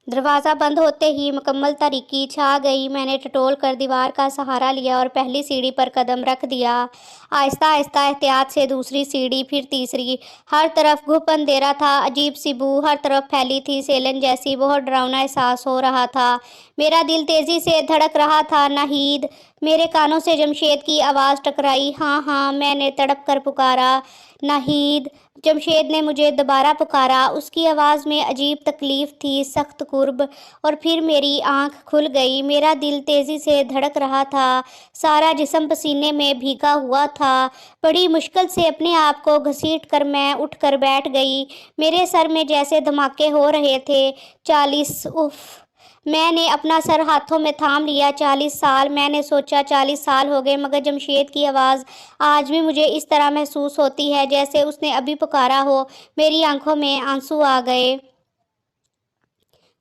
दरवाज़ा बंद होते ही मुकम्मल तारीकी छा गई। मैंने टटोल कर दीवार का सहारा लिया और पहली सीढ़ी पर कदम रख दिया। आहिस्ता आहिस्ता एहतियात से दूसरी सीढ़ी, फिर तीसरी। हर तरफ घुप अंधेरा था, अजीब सी बू हर तरफ फैली थी, सेलन जैसी। बहुत डरावना एहसास हो रहा था। मेरा दिल तेज़ी से धड़क रहा था। नाहीद। मेरे कानों से जमशेद की आवाज़ टकराई। हाँ हाँ, मैंने तड़प कर पुकारा। नाहीद। जमशेद ने मुझे दोबारा पुकारा। उसकी आवाज़ में अजीब तकलीफ़ थी, सख्त कुर्ब। और फिर मेरी आँख खुल गई। मेरा दिल तेज़ी से धड़क रहा था। सारा जिस्म पसीने में भीगा हुआ था। बड़ी मुश्किल से अपने आप को घसीट कर मैं उठ कर बैठ गई। मेरे सर में जैसे धमाके हो रहे थे। 40। उफ़। मैंने अपना सर हाथों में थाम लिया। 40 साल। मैंने सोचा 40 साल हो गए, मगर जमशेद की आवाज़ आज भी मुझे इस तरह महसूस होती है जैसे उसने अभी पुकारा हो। मेरी आंखों में आंसू आ गए।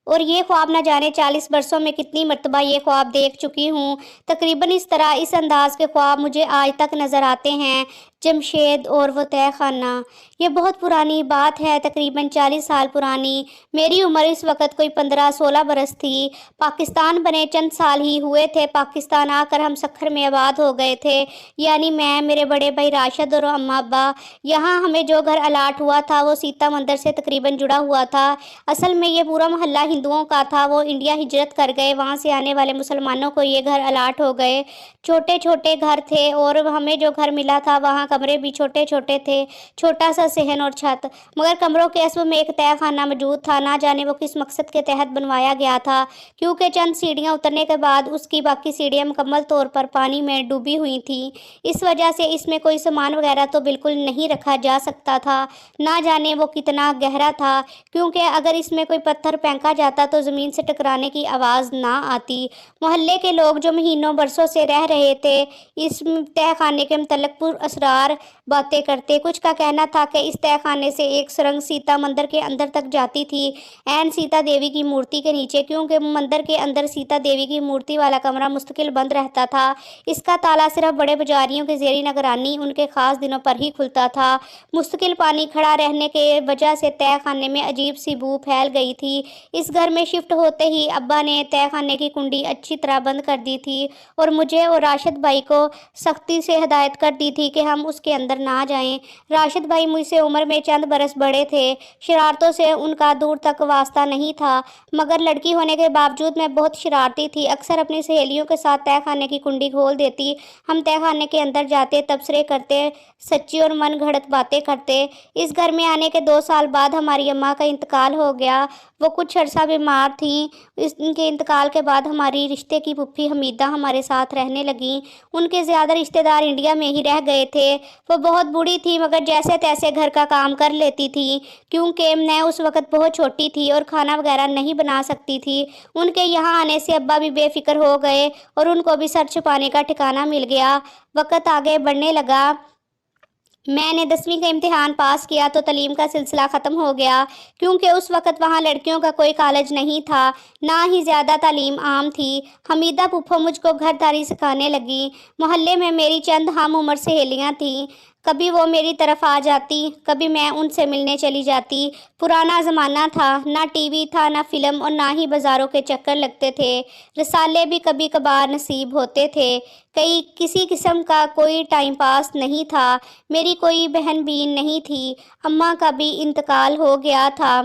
और ये ख्वाब न जाने 40 बरसों में कितनी मर्तबा ये ख्वाब देख चुकी हूँ। तकरीबन इस तरह, इस अंदाज के ख्वाब मुझे आज तक नज़र आते हैं। जमशेद और वो तह खाना। ये बहुत पुरानी बात है, तकरीबन 40 साल पुरानी। मेरी उम्र इस वक्त कोई 15-16 बरस थी। पाकिस्तान बने चंद साल ही हुए थे। पाकिस्तान आकर हम सखर में आबाद हो गए थे, यानी मैं, मेरे बड़े भाई राशिद और अम्मा अब्बा। यहाँ हमें जो घर अलाट हुआ था वो सीता मंदिर से तकरीबन जुड़ा हुआ था। असल में ये पूरा मोहल्ला हिंदुओं का था। वो इंडिया हिजरत कर गए, वहाँ से आने वाले मुसलमानों को ये घर अलाट हो गए। छोटे छोटे घर थे और हमें जो घर मिला था वहाँ कमरे भी छोटे छोटे थे, छोटा सा सहन और छत। मगर कमरों के असल में एक तह खाना मौजूद था। ना जाने वो किस मकसद के तहत बनवाया गया था, क्योंकि चंद सीढ़ियाँ उतरने के बाद उसकी बाकी सीढ़ियाँ मुकम्मल तौर पर पानी में डूबी हुई थी। इस वजह से इसमें कोई सामान वगैरह तो बिल्कुल नहीं रखा जा सकता था। ना जाने वो कितना गहरा था, क्योंकि अगर इसमें कोई पत्थर फेंका जाता तो ज़मीन से टकराने की आवाज़ ना आती। मोहल्ले के लोग जो महीनों बरसों से रह रहे थे इस तह खाने के मतलब पुरअसरार बातें करते। कुछ का कहना था कि इस तह खाने से एक सुरंग सीता मंदिर के अंदर तक जाती थी, एन सीता देवी की मूर्ति के नीचे, क्योंकि मंदिर के अंदर सीता देवी की मूर्ति वाला कमरा मुस्तकिल बंद रहता था। इसका ताला सिर्फ बड़े पुजारियों की ज़ेरी निगरानी उनके ख़ास दिनों पर ही खुलता था। मुस्तकिल पानी खड़ा रहने के वजह से तह खाने में अजीब सी बू फैल गई थी। इस घर में शिफ्ट होते ही अब्बा ने तह खाने की कुंडी अच्छी तरह बंद कर दी थी और मुझे और राशिद भाई को सख्ती से हिदायत कर दी थी कि हम उसके अंदर ना जाएं। राशिद भाई मुझसे उम्र में चंद बरस बड़े थे। शरारतों से उनका दूर तक वास्ता नहीं था, मगर लड़की होने के बावजूद मैं बहुत शरारती थी। अक्सर अपनी सहेलियों के साथ तह खाने की कुंडी खोल देती। हम तह खाने के अंदर जाते, तबसरे करते, सच्ची और मन घड़त बातें करते। इस घर में आने के 2 साल बाद हमारी अम्मा का इंतकाल हो गया। वो कुछ अर्सा बीमार थीं। इनके इंतकाल के बाद हमारी रिश्ते की फूफी हमीदा हमारे साथ रहने लगीं। उनके ज़्यादा रिश्तेदार इंडिया में ही रह गए थे। वो बहुत बूढ़ी थी, मगर जैसे तैसे घर का काम कर लेती थी, क्योंकि मैं उस वक़्त बहुत छोटी थी और खाना वगैरह नहीं बना सकती थी। उनके यहाँ आने से अब्बा भी बेफिक्र हो गए और उनको भी सर छुपाने का ठिकाना मिल गया। वक़्त आगे बढ़ने लगा। मैंने 10वीं का इम्तिहान पास किया तो तालीम का सिलसिला ख़त्म हो गया, क्योंकि उस वक़्त वहाँ लड़कियों का कोई कॉलेज नहीं था, ना ही ज़्यादा तालीम आम थी। हमीदा फूफो मुझको घरदारी सिखाने लगी। मोहल्ले में मेरी चंद हम उम्र सहेलियाँ थीं। कभी वो मेरी तरफ आ जाती, कभी मैं उनसे मिलने चली जाती। पुराना ज़माना था, ना टीवी था, ना फिल्म, और ना ही बाज़ारों के चक्कर लगते थे। रसाले भी कभी कभार नसीब होते थे। कई किसी किस्म का कोई टाइम पास नहीं था। मेरी कोई बहन भी नहीं थी। अम्मा का भी इंतकाल हो गया था।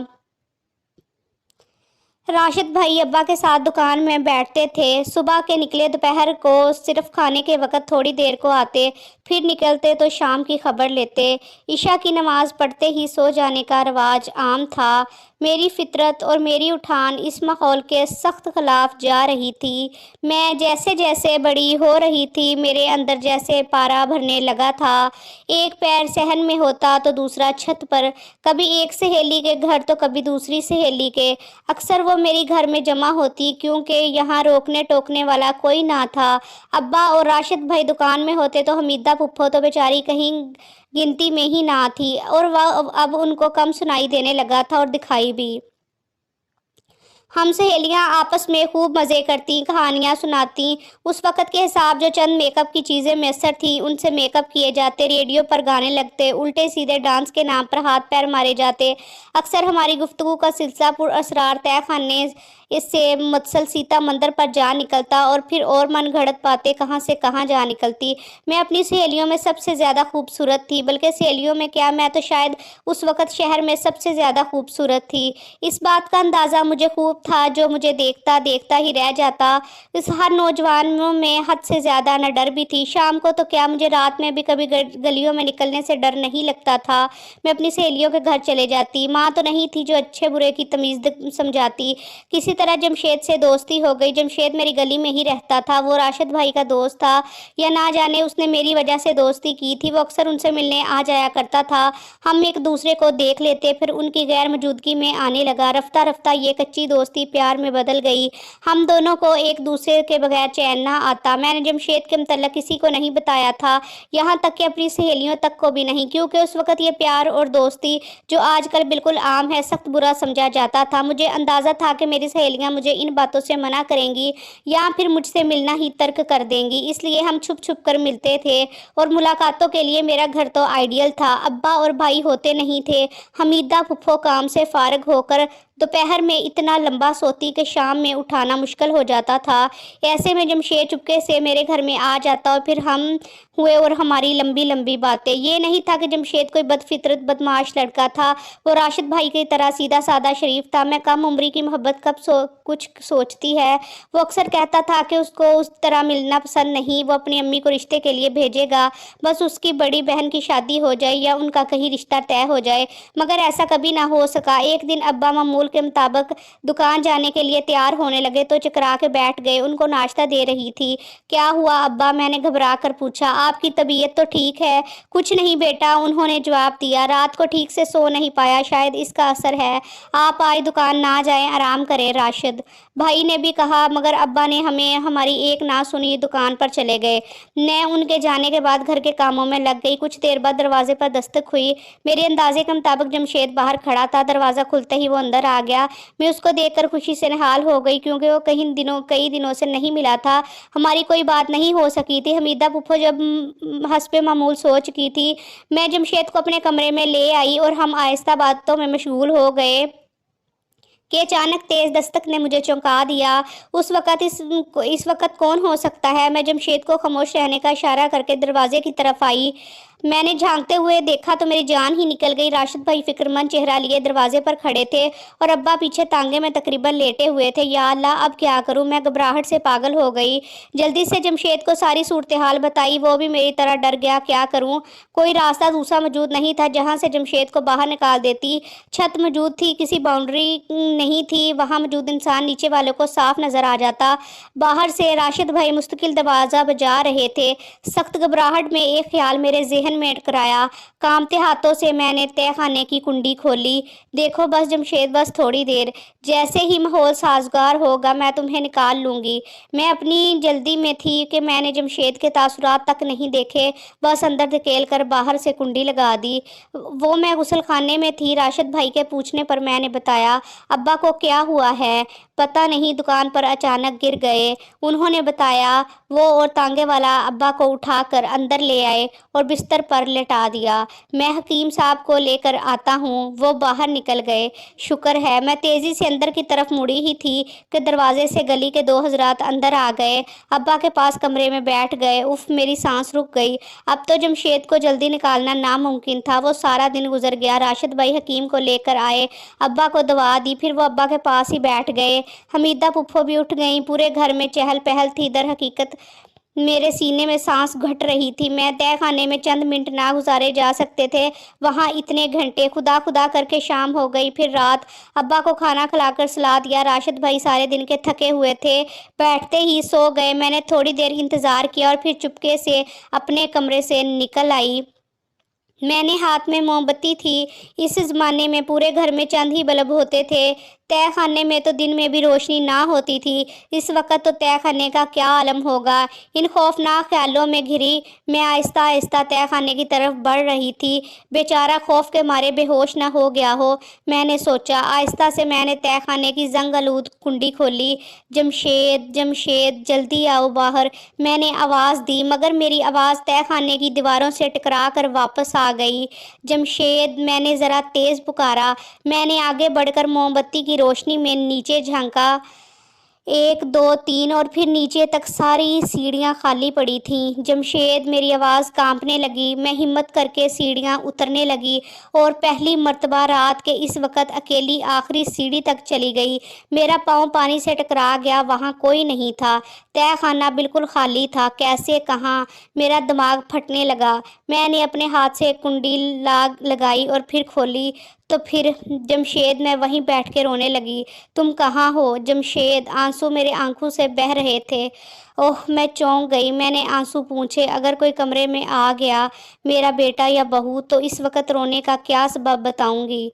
राशिद भाई अब्बा के साथ दुकान में बैठते थे। सुबह के निकले दोपहर को सिर्फ खाने के वक़्त थोड़ी देर को आते, फिर निकलते तो शाम की खबर लेते। इशा की नमाज़ पढ़ते ही सो जाने का रवाज आम था। मेरी फितरत और मेरी उठान इस माहौल के सख्त खिलाफ जा रही थी। मैं जैसे जैसे बड़ी हो रही थी, मेरे अंदर जैसे पारा भरने लगा था। एक पैर सहन में होता तो दूसरा छत पर, कभी एक सहेली के घर तो कभी दूसरी सहेली के। अक्सर वो मेरी घर में जमा होती, क्योंकि यहाँ रोकने टोकने वाला कोई ना था। अब्बा और राशिद भाई दुकान में होते तो हमीदा फुफ्फो तो बेचारी कहीं गिनती में ही ना थी, और वह अब उनको कम सुनाई देने लगा था और दिखाई भी। हम सहेलियां आपस में खूब मज़े करती, कहानियां सुनाती। उस वक़्त के हिसाब जो चंद मेकअप की चीज़ें मैसर थीं, उनसे मेकअप किए जाते, रेडियो पर गाने लगते, उल्टे-सीधे डांस के नाम पर हाथ-पैर मारे जाते। अक्सर हमारी गुफ्तगू का सिलसिला पुरअसरार तहख़ाने इससे मुतसलसिल मंदिर पर जा निकलता और फिर और मनगढ़ंत बातें कहाँ से कहाँ जा निकलती। मैं अपनी सहेलियों में सबसे ज़्यादा खूबसूरत थी, बल्कि सहेलियों में क्या, मैं तो शायद उस वक़्त शहर में सबसे ज़्यादा खूबसूरत थी। इस बात का अंदाज़ा मुझे खूब था, जो मुझे देखता देखता ही रह जाता। इस हर नौजवानों में हद से ज़्यादा न डर भी थी। शाम को तो क्या, मुझे रात में भी कभी गलियों में निकलने से डर नहीं लगता था। मैं अपनी सहेलियों के घर चले जाती। माँ तो नहीं थी जो अच्छे बुरे की तमीज़ समझाती। किसी तरह जमशेद से दोस्ती हो गई। जमशेद मेरी गली में ही रहता था। वो राशिद भाई का दोस्त था, या ना जाने उसने मेरी वजह से दोस्ती की थी। वो अक्सर उनसे मिलने आ जाया करता था। हम एक दूसरे को देख लेते, फिर उनकी गैर मौजूदगी में आने लगा। रफ्ता रफ्ता ये कच्ची दोस्ती प्यार में बदल गई। हम दोनों को एक दूसरे के बगैर चैन ना आता। मैंने जमशेद के मतलब किसी को नहीं बताया था, यहाँ तक कि अपनी सहेलियों तक को भी नहीं, क्योंकि उस वक़्त ये प्यार और दोस्ती जो आजकल बिल्कुल आम है, सख्त बुरा समझा जाता था। मुझे अंदाज़ा था कि मेरी सहेलियाँ मुझे इन बातों से मना करेंगी या फिर मुझसे मिलना ही तर्क कर देंगी, इसलिए हम छुप छुप कर मिलते थे। और मुलाकातों के लिए मेरा घर तो आइडियल था। अब्बा और भाई होते नहीं थे। हमीदा फुफ्फो काम से फारग होकर दोपहर में इतना लंबा सोती कि शाम में उठाना मुश्किल हो जाता था। ऐसे में जमशेद चुपके से मेरे घर में आ जाता और फिर हम हुए और हमारी लंबी लंबी बातें। ये नहीं था कि जमशेद कोई बदफितरत बदमाश लड़का था। वो राशिद भाई की तरह सीधा साधा शरीफ था। मैं कम उम्री की मोहब्बत कब कुछ सोचती है। वो अक्सर कहता था कि उसको उस तरह मिलना पसंद नहीं, वो अपनी अम्मी को रिश्ते के लिए भेजेगा, बस उसकी बड़ी बहन की शादी हो जाए या उनका कहीं रिश्ता तय हो जाए। मगर ऐसा कभी ना हो सका। एक दिन अब्बा मामूल के मुताबिक दुकान जाने के लिए तैयार होने लगे तो चकरा के बैठ गए। उनको नाश्ता दे रही थी। क्या हुआ अब्बा, मैंने घबरा कर पूछा। आपकी तबीयत तो ठीक है? कुछ नहीं बेटा, उन्होंने जवाब दिया। रात को ठीक से सो नहीं पाया, शायद इसका असर है। आप आज दुकान ना जाएं, आराम करें। राशिद भाई ने भी कहा, मगर अब्बा ने हमारी एक ना सुनी, दुकान पर चले गए। मैं उनके जाने के बाद घर के कामों में लग गई। कुछ देर बाद दरवाजे पर दस्तक हुई। मेरे अंदाजे के मुताबिक जमशेद बाहर खड़ा था। दरवाज़ा खुलते ही वो अंदर आ गया। मैं उसको देखकर खुशी से निहाल हो गई, क्योंकि वो कई दिनों से नहीं मिला था। हमारी कोई बात नहीं हो सकी थी। हमीदा फुफ्फो जब हस्बे मामूल सो चुकी थी, मैं जमशेद को अपने कमरे में ले आई और हम आहिस्ता बातों में मशगूल हो गए कि अचानक तेज़ दस्तक ने मुझे चौंका दिया। इस वक्त कौन हो सकता है? मैं जमशेद को खामोश रहने का इशारा करके दरवाजे की तरफ आई। मैंने झांकते हुए देखा तो मेरी जान ही निकल गई। राशिद भाई फिक्रमंद चेहरा लिए दरवाजे पर खड़े थे और अब्बा पीछे तांगे में तकरीबन लेटे हुए थे। या अल्लाह, अब क्या करूं? मैं घबराहट से पागल हो गई। जल्दी से जमशेद को सारी सूरत हाल बताई। वो भी मेरी तरह डर गया। क्या करूं? कोई रास्ता दूसरा मौजूद नहीं था जहां से जमशेद को बाहर निकाल देती। छत मौजूद थी, किसी बाउंड्री नहीं थी। वहां मौजूद इंसान नीचे वालों को साफ नजर आ जाता। बाहर से राशिद भाई मुस्तकिल दरवाज़ा बजा रहे थे। सख्त घबराहट में एक ख्याल मेरे ज़हन में टकराया। कांपते हाथों से मैंने तहखाने की कुंडी खोली। देखो बस जमशेद, बस थोड़ी देर, जैसे ही माहौल साजगार होगा मैं तुम्हें निकाल लूँगी। मैं अपनी जल्दी में थी कि मैंने जमशेद के तासुरात तक नहीं देखे, बस अंदर धकेल कर बाहर से कुंडी लगा दी। वो मैं गुसल खाने में थी। राशिद भाई के पूछने पर मैंने बताया। अब्बा को क्या हुआ है? पता नहीं, दुकान पर अचानक गिर गए, उन्होंने बताया। वो और तांगे वाला अब्बा को उठाकर अंदर ले आए और बिस्तर पर लेटा दिया। मैं हकीम साहब को लेकर आता हूँ। वो बाहर निकल गए। शुक्र है। मैं तेज़ी से अंदर की तरफ मुड़ी ही थी कि दरवाजे से गली के 2 हजरात अंदर आ गए। अब्बा के पास कमरे में बैठ गए। उफ, मेरी सांस रुक गई। अब तो जमशेद को जल्दी निकालना नामुमकिन था। वो सारा दिन गुजर गया। राशिद भाई हकीम को लेकर आए, अब्बा को दवा दी, फिर वो अब्बा के पास ही बैठ गए। हमीदा फुफ्फो भी उठ गईं। पूरे घर में चहल पहल थी। दर हकीकत मेरे सीने में सांस घट रही थी। मैं तहखाने में चंद मिनट ना गुजारे जा सकते थे, वहाँ इतने घंटे। खुदा खुदा करके शाम हो गई, फिर रात। अब्बा को खाना खिलाकर सुला दिया। राशिद भाई सारे दिन के थके हुए थे, बैठते ही सो गए। मैंने थोड़ी देर इंतज़ार किया और फिर चुपके से अपने कमरे से निकल आई। मैंने हाथ में मोमबत्ती थी। इस ज़माने में पूरे घर में चंद ही बल्ब होते थे। तह खाने में तो दिन में भी रोशनी ना होती थी। इस वक्त तो तह खाने का क्या आलम होगा। इन खौफनाक ख्यालों में घिरी मैं आहिस्ता आहिस्ता तह खाने की तरफ बढ़ रही थी। बेचारा खौफ के मारे बेहोश न हो गया हो, मैंने सोचा। आहिस्ता से मैंने तह खाने की जंग आलूद कुंडी खोली। जमशेद, जमशेद, जल्दी आओ बाहर, मैंने आवाज़ दी, मगर मेरी आवाज़ तह खाने की दीवारों से टकरा कर वापस आ गई। जमशेद, मैंने ज़रा तेज़ पुकारा। मैंने आगे बढ़कर मोमबत्ती की रोशनी में नीचे झांका। 1, 2, 3 और फिर नीचे तक सारी सीढ़ियाँ खाली पड़ी थीं। जमशेद, मेरी आवाज़ कांपने लगी। मैं हिम्मत करके सीढ़ियाँ उतरने लगी और पहली मर्तबा रात के इस वक्त अकेली आखिरी सीढ़ी तक चली गई। मेरा पाँव पानी से टकरा गया, वहाँ कोई नहीं था। तह खाना बिल्कुल खाली था। कैसे, कहाँ? मेरा दिमाग फटने लगा। मैंने अपने हाथ से कुंडी लगाई और फिर खोली तो फिर जमशेद, मैं वहीं बैठ के रोने लगी। तुम कहाँ हो जमशेद? आंसू मेरे आंखों से बह रहे थे। ओह, मैं चौंक गई। मैंने आंसू पूछे, अगर कोई कमरे में आ गया, मेरा बेटा या बहू, तो इस वक्त रोने का क्या सबब बताऊंगी।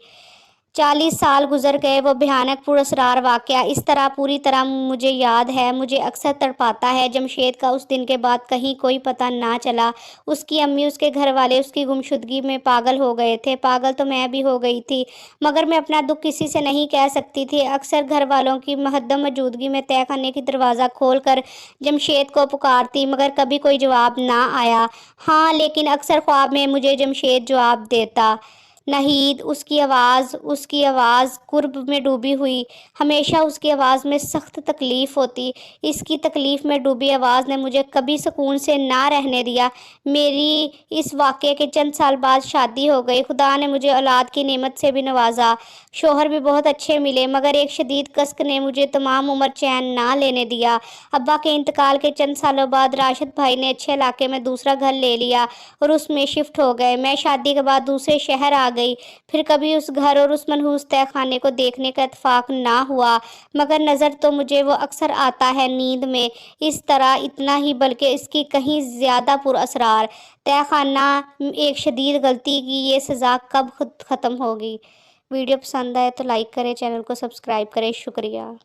40 साल गुजर गए। वो भयानक पुरअसरार वाक़या इस तरह पूरी तरह मुझे याद है, मुझे अक्सर तड़पाता है। जमशेद का उस दिन के बाद कहीं कोई पता ना चला। उसकी अम्मी, उसके घर वाले उसकी गुमशुदगी में पागल हो गए थे। पागल तो मैं भी हो गई थी, मगर मैं अपना दुख किसी से नहीं कह सकती थी। अक्सर घर वालों की महद्दम मौजूदगी में तह खाने की दरवाज़ा खोल कर जमशेद को पुकारती, मगर कभी कोई जवाब ना आया। हाँ, लेकिन अक्सर ख्वाब में मुझे जमशेद जवाब देता। नाहिद, उसकी आवाज़ कुर्ब में डूबी हुई। हमेशा उसकी आवाज़ में सख्त तकलीफ़ होती। इसकी तकलीफ़ में डूबी आवाज़ ने मुझे कभी सुकून से ना रहने दिया। मेरी इस वाक़ये के चंद साल बाद शादी हो गई। खुदा ने मुझे औलाद की नेमत से भी नवाजा। शोहर भी बहुत अच्छे मिले, मगर एक शदीद कसक ने मुझे तमाम उम्र चैन ना लेने दिया। अब्बा के इंतकाल के चंद सालों बाद राशिद भाई ने अच्छे इलाके में दूसरा घर ले लिया और उसमें शिफ्ट हो गए। मैं शादी के बाद दूसरे शहर आ गई। फिर कभी उस घर और उस मनहूस तह खाने को देखने का इत्तेफाक ना हुआ, मगर नज़र तो मुझे वो अक्सर आता है नींद में। इस तरह इतना ही, बल्कि इसकी कहीं ज़्यादा पुरअसरार। तह खाना एक शदीद गलती की ये सज़ा कब ख़त्म होगी। वीडियो पसंद आए तो लाइक करें, चैनल को सब्सक्राइब करें। शुक्रिया।